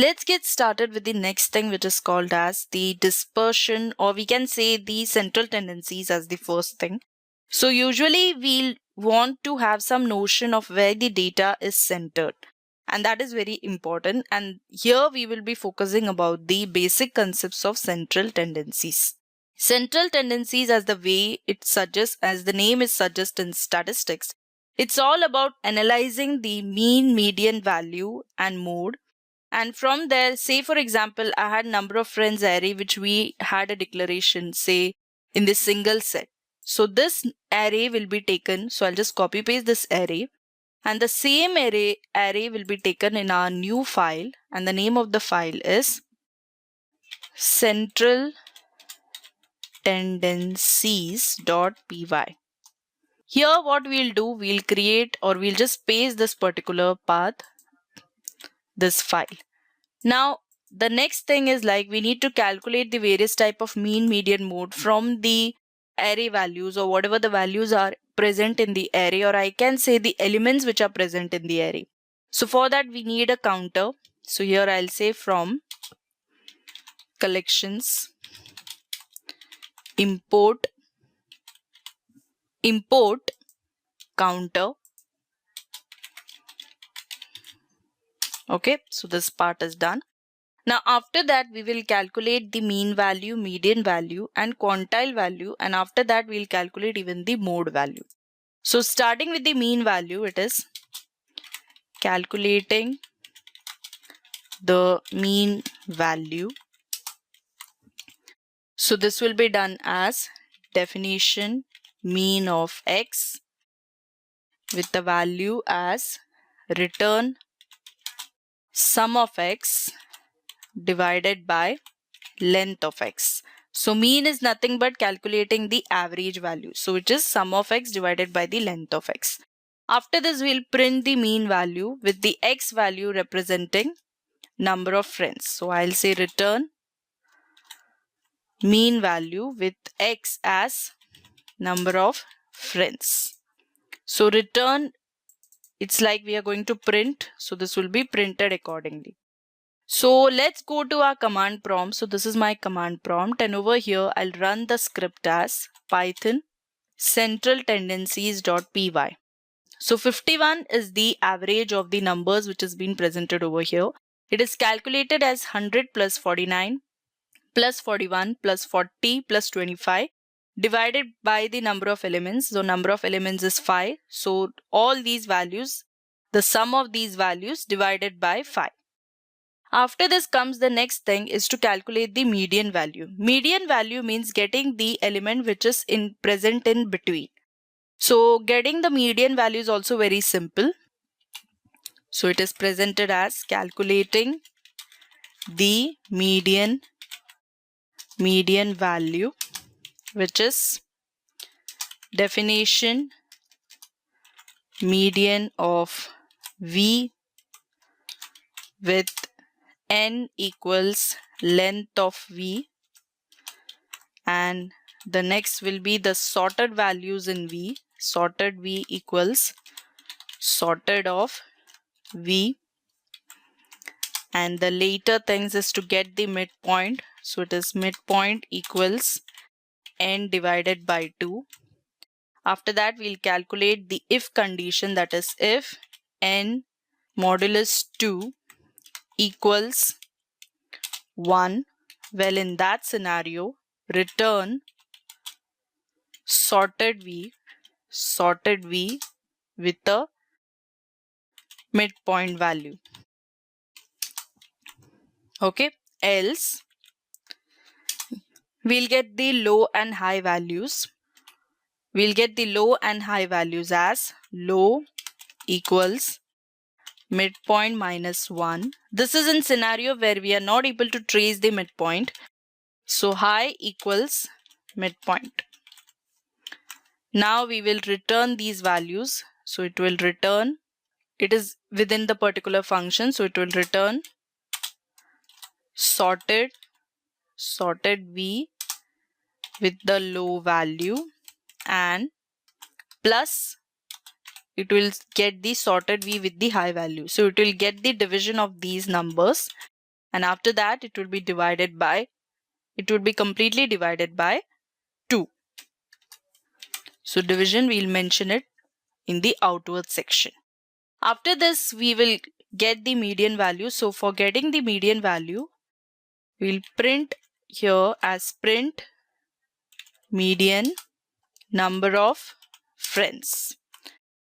Let's get started with the next thing, which is called as the dispersion, or we can say the central tendencies as the first thing. So usually we'll want to have some notion of where the data is centered, and that is very important. And here we will be focusing about the basic concepts of central tendencies. Central tendencies, as the way it suggests, as the name is suggest in statistics, it's all about analyzing the mean, median value and mode. And from there, say for example, I had number of friends array which we had a declaration, say in this single set. So this array will be taken. So I'll just copy paste this array, and the same array will be taken in our new file, and the name of the file is central tendencies.py. Here what we'll do, we'll create, or we'll just paste this particular path, this file. Now the next thing is like we need to calculate the various type of mean, median, mode from the array values, or whatever the values are present in the array, or I can say the elements which are present in the array. So for that we need a counter. So here I'll say from collections import counter. Okay, so this part is done. Now after that we will calculate the mean value, median value and quantile value, and after that we'll calculate even the mode value. So starting with the mean value, it is calculating the mean value. So this will be done as definition mean of x with the value as return sum of x divided by length of x. So mean is nothing but calculating the average value. So it is sum of x divided by the length of x. After this we'll print the mean value with the x value representing number of friends. So I'll say return mean value with x as number of friends. So return, it's like we are going to print. So this will be printed accordingly. So let's go to our command prompt. So this is my command prompt, and over here I'll run the script as python central tendencies.py. So 51 is the average of the numbers which has been presented over here. It is calculated as 100 plus 49 plus 41 plus 40 plus 25 divided by the number of elements. So number of elements is 5. So all these values, the sum of these values divided by 5. After this comes the next thing is to calculate the median value. Median value means getting the element which is present in between. So getting the median value is also very simple. So it is presented as calculating the median value, which is definition median of v with n equals length of v, and the next will be the sorted values in v. Sorted v equals sorted of v, and the later things is to get the midpoint. So it is midpoint equals n divided by 2. After that we'll calculate the if condition, that is if n modulus 2 equals 1. Well, in that scenario return sorted v with the midpoint value. Okay, else we'll get the low and high values. We'll get the low and high values as low equals midpoint minus 1. This is in scenario where we are not able to trace the midpoint. So high equals midpoint. Now we will return these values. So it will return, it is within the particular function. So it will return sorted v with the low value, and plus it will get the sorted v with the high value. So it will get the division of these numbers and after that it will be completely divided by 2. So division, we'll mention it in the outward section. After this, we will get the median value. So for getting the median value, we'll print here as print median number of friends.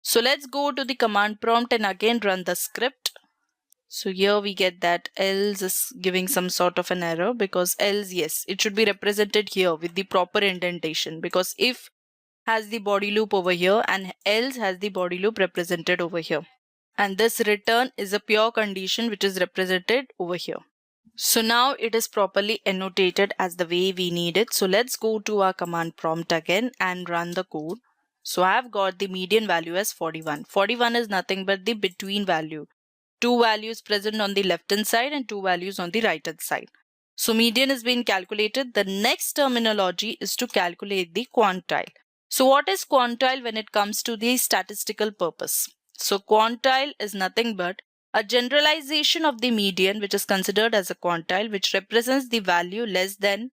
So let's go to the command prompt and again run the script. So here we get that else is giving some sort of an error, because else, yes, it should be represented here with the proper indentation, because if has the body loop over here and else has the body loop represented over here. And this return is a pure condition which is represented over here. So now it is properly annotated as the way we need it. So let's go to our command prompt again and run the code. So I have got the median value as 41. 41 is nothing but the between value. 2 values present on the left hand side and 2 values on the right hand side. So median is being calculated. The next terminology is to calculate the quantile. So what is quantile when it comes to the statistical purpose? So quantile is nothing but a generalization of the median, which is considered as a quantile, which represents the value less than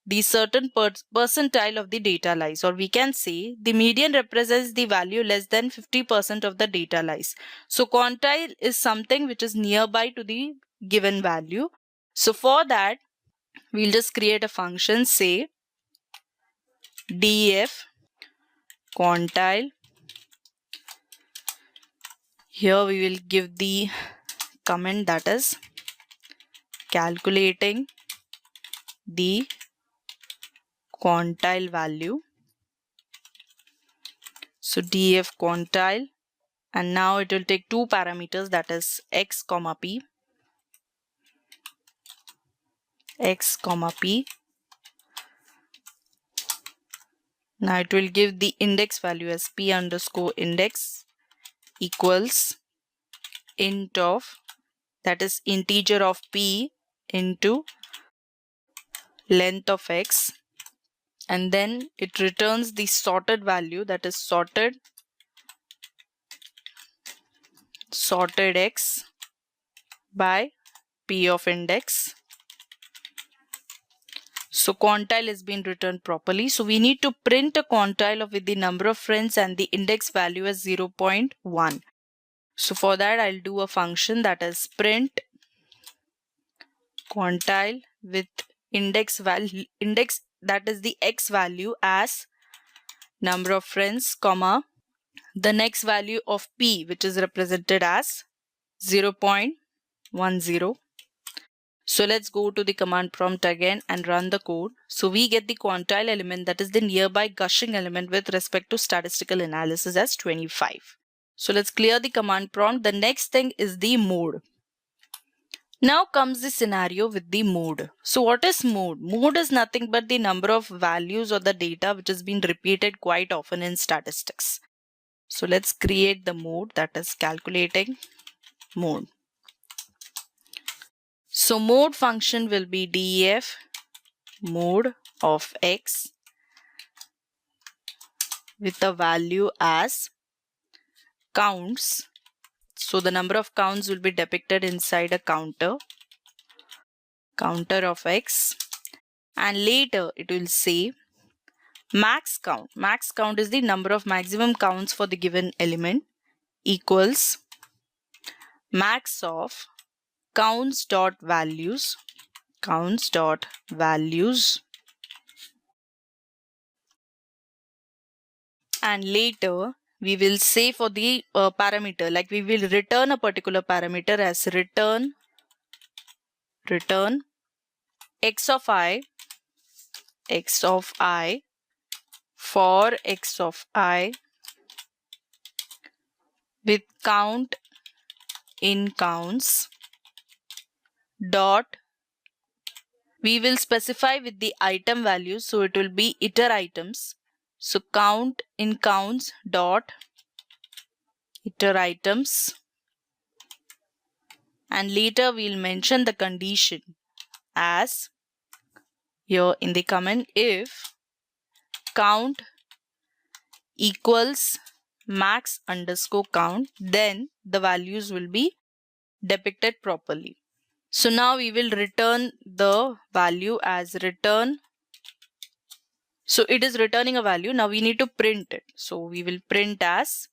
the certain percentile of the data lies, or we can say the median represents the value less than 50% of the data lies. So quantile is something which is nearby to the given value. So for that, we'll just create a function, say def quantile. Here we will give the comment, that is calculating the quantile value. So df quantile, and now it will take 2 parameters, that is x comma p, x comma p. Now it will give the index value as p underscore index equals int of, that is integer of p into length of x, and then it returns the sorted value, that is sorted x by p of index. So quantile is being returned properly. So we need to print a quantile with the number of friends and the index value as 0.1. So for that, I'll do a function, that is print quantile with index value, that is the x value as number of friends, comma the next value of p, which is represented as 0.10. So let's go to the command prompt again and run the code. So we get the quantile element, that is the nearby gushing element with respect to statistical analysis, as 25. So let's clear the command prompt. The next thing is the mode. Now comes the scenario with the mode. So what is mode? Mode is nothing but the number of values or the data which has been repeated quite often in statistics. So let's create the mode, that is calculating mode. So mode function will be def mode of x with the value as counts. So the number of counts will be depicted inside a counter of x, and later it will say max count. Max count is the number of maximum counts for the given element, equals max of counts dot values, and later we will say for the parameter, like we will return a particular parameter as return x of i for x of i with count in counts dot, we will specify with the item values, so it will be iter items. So count in counts dot iter items, and later we'll mention the condition as here in the comment, if count equals max underscore count, then the values will be depicted properly. So now we will return the value as return. So it is returning a value. Now we need to print it. So we will print as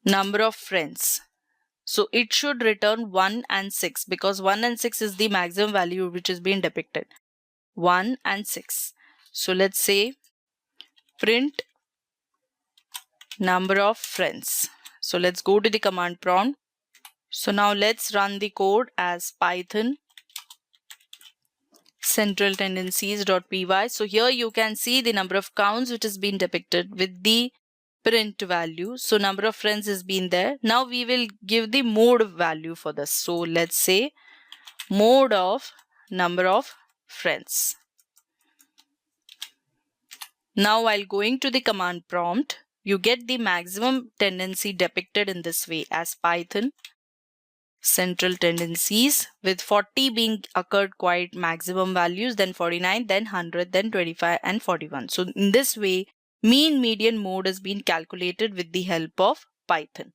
number of friends. So it should return 1 and 6 because 1 and 6 is the maximum value which is being depicted. 1 and 6. So let's say print number of friends. So let's go to the command prompt. So now let's run the code as Python central tendencies.py. So here you can see the number of counts which has been depicted with the print value. So number of friends has been there. Now we will give the mode value for this. So let's say mode of number of friends. Now while going to the command prompt, you get the maximum tendency depicted in this way as Python central tendencies with 40 being occurred quite maximum values, then 49, then 100, then 25 and 41. So in this way, mean median mode has been calculated with the help of Python.